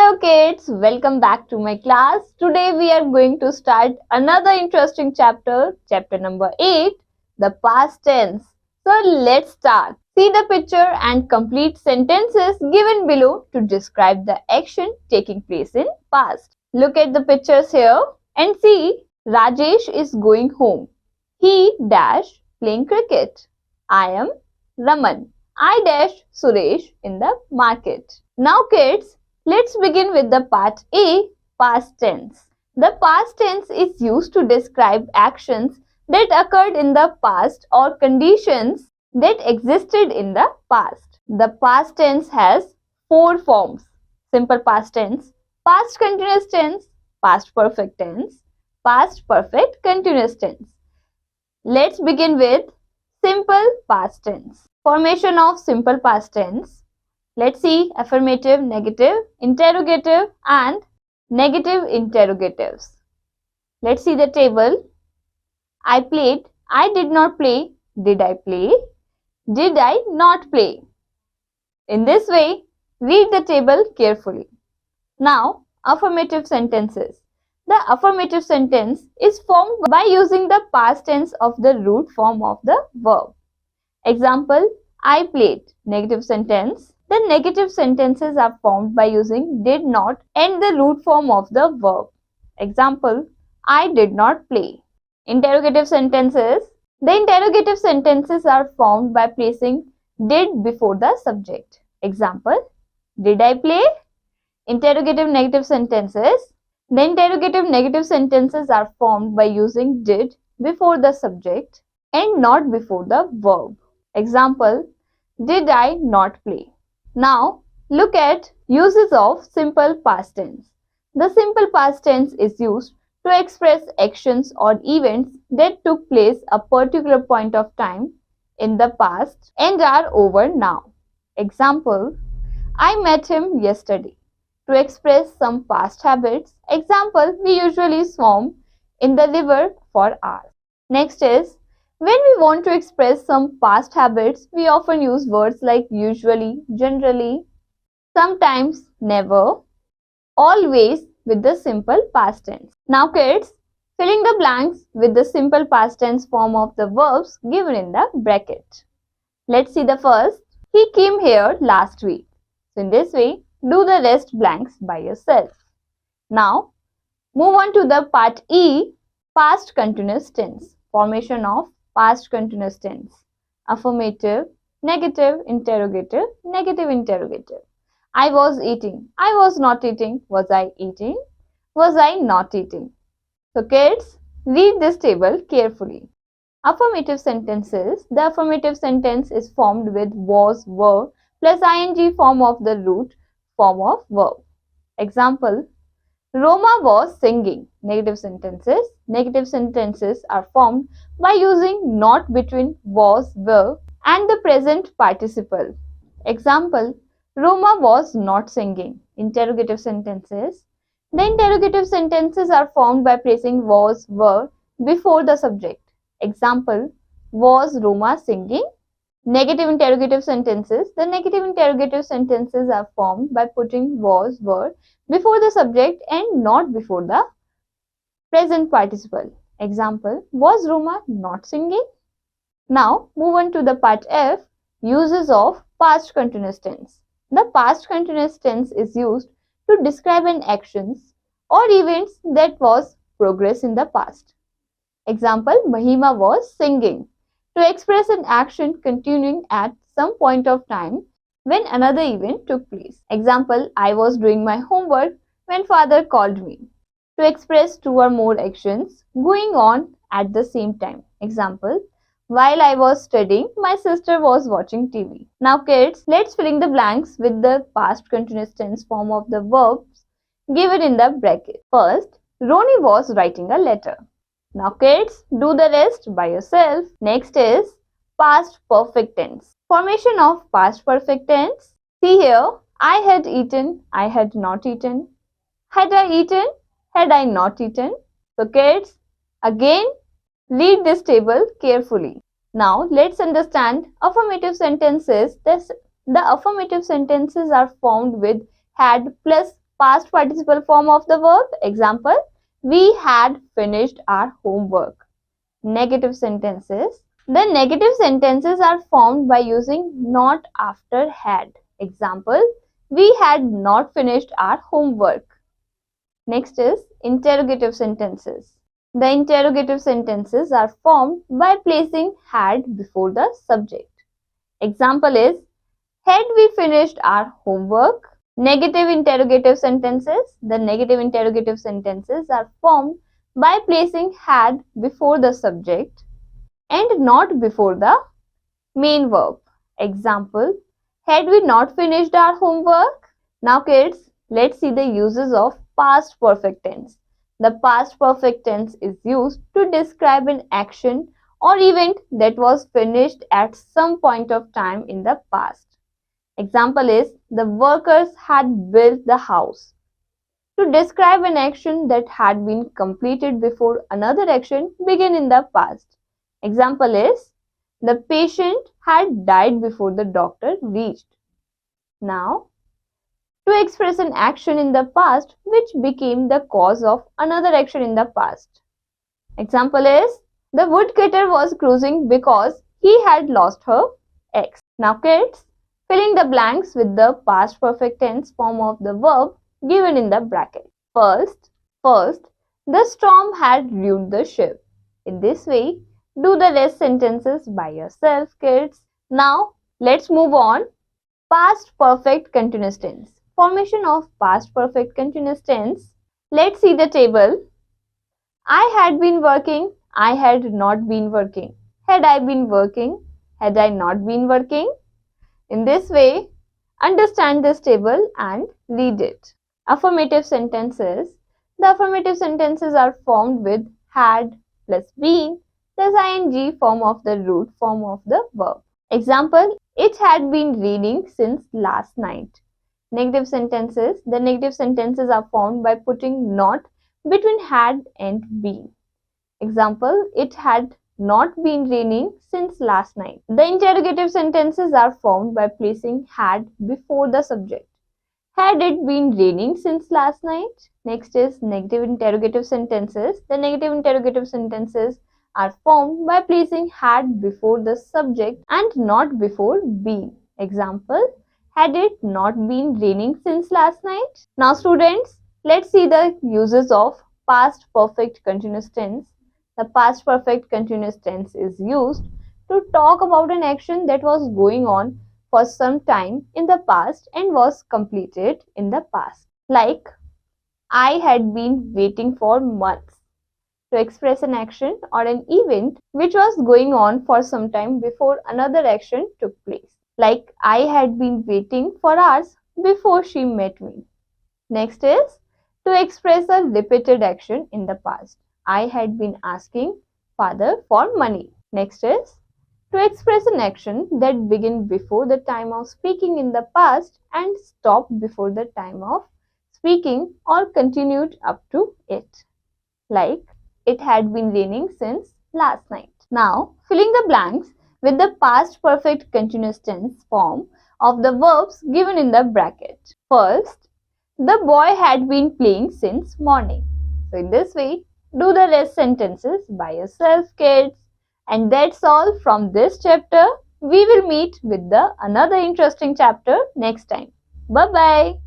Hello kids, welcome back to my class. Today we are going to start another interesting chapter, chapter number 8, the past tense. So let's start. See the picture and complete sentences given below to describe the action taking place in past. Look at the pictures here and see Rajesh is going home. He dash playing cricket. I am Raman. I dash Suresh in the market. Now kids, let's begin with the part A, past tense. The past tense is used to describe actions that occurred in the past or conditions that existed in the past. The past tense has 4 forms: simple past tense, past continuous tense, past perfect tense, past perfect continuous tense. Let's begin with simple past tense. Formation of simple past tense. Let's see affirmative, negative, interrogative and negative interrogatives. Let's see the table. I played, I did not play, did I play, did I not play. In this way, read the table carefully. Now, affirmative sentences. The affirmative sentence is formed by using the past tense of the root form of the verb. Example, I played. Negative sentence. The negative sentences are formed by using did not and the root form of the verb. Example, I did not play. Interrogative sentences. The interrogative sentences are formed by placing did before the subject. Example, did I play? Interrogative negative sentences. The interrogative negative sentences are formed by using did before the subject and not before the verb. Example, did I not play? Now, look at uses of simple past tense. The simple past tense is used to express actions or events that took place a particular point of time in the past and are over now. Example, I met him yesterday. To express some past habits, example, we usually swam in the river for hours. Next is, when we want to express some past habits, we often use words like usually, generally, sometimes, never, always with the simple past tense. Now kids, filling the blanks with the simple past tense form of the verbs given in the bracket. Let's see the first. He came here last week. So in this way, do the rest blanks by yourself. Now, move on to the part E, past continuous tense. Formation of past continuous tense. Affirmative, negative, interrogative, negative interrogative. I was eating. I was not eating. Was I eating? Was I not eating? So kids, read this table carefully. Affirmative sentences. The affirmative sentence is formed with was, were plus ing form of the root form of verb. Example, Roma was singing. Negative sentences. Negative sentences are formed by using not between was, were and the present participle. Example, Roma was not singing. Interrogative sentences. The interrogative sentences are formed by placing was, were before the subject. Example, was Roma singing? Negative interrogative sentences. The negative interrogative sentences are formed by putting was, were before the subject and not before the present participle. Example, was Roma not singing? Now, move on to the part F, uses of past continuous tense. The past continuous tense is used to describe an actions or events that was progress in the past. Example, Mahima was singing. To express an action continuing at some point of time when another event took place. Example, I was doing my homework when father called me. To express 2 or more actions going on at the same time. Example, while I was studying, my sister was watching TV. Now kids, let's fill in the blanks with the past continuous tense form of the verbs given in the bracket. First, Roni was writing a letter. Now kids, do the rest by yourself. Next is past perfect tense. Formation of past perfect tense. See here, I had eaten, I had not eaten. Had I eaten, had I not eaten. So kids, again, read this table carefully. Now let's understand affirmative sentences. The affirmative sentences are formed with had plus past participle form of the verb. Example, we had finished our homework. Negative sentences. The negative sentences are formed by using not after had. Example, we had not finished our homework. Next is interrogative sentences. The interrogative sentences are formed by placing had before the subject. Example is, had we finished our homework? Negative interrogative sentences. The negative interrogative sentences are formed by placing had before the subject and not before the main verb. Example, had we not finished our homework? Now kids, let's see the uses of past perfect tense. The past perfect tense is used to describe an action or event that was finished at some point of time in the past. Example is, the workers had built the house. To describe an action that had been completed before another action began in the past. Example is, the patient had died before the doctor reached. Now, to express an action in the past which became the cause of another action in the past. Example is, the woodcutter was cruising because he had lost her ex. Now kids, filling the blanks with the past perfect tense form of the verb given in the bracket. First, the storm had ruined the ship. In this way, do the rest sentences by yourself, kids. Now, let's move on. Past perfect continuous tense. Formation of past perfect continuous tense. Let's see the table. I had been working. I had not been working. Had I been working? Had I not been working? In this way, understand this table and read it. Affirmative sentences. The affirmative sentences are formed with had plus been plus ing form of the root form of the verb. Example, it had been raining since last night. Negative sentences. The negative sentences are formed by putting not between had and been. Example, it had not been raining since last night. The interrogative sentences are formed by placing had before the subject. Had it been raining since last night? Next is negative interrogative sentences. The negative interrogative sentences are formed by placing had before the subject and not before been. Example, had it not been raining since last night? Now students, let's see the uses of past perfect continuous tense. The past perfect continuous tense is used to talk about an action that was going on for some time in the past and was completed in the past. Like, I had been waiting for months. To express an action or an event which was going on for some time before another action took place. Like, I had been waiting for hours before she met me. Next is to express a repeated action in the past. I had been asking father for money. Next is to express an action that began before the time of speaking in the past and stopped before the time of speaking or continued up to it. Like, it had been raining since last night. Now, filling the blanks with the past perfect continuous tense form of the verbs given in the bracket. First, the boy had been playing since morning. So in this way, do the rest sentences by yourself, kids. And that's all from this chapter. We will meet with the another interesting chapter next time. Bye-bye.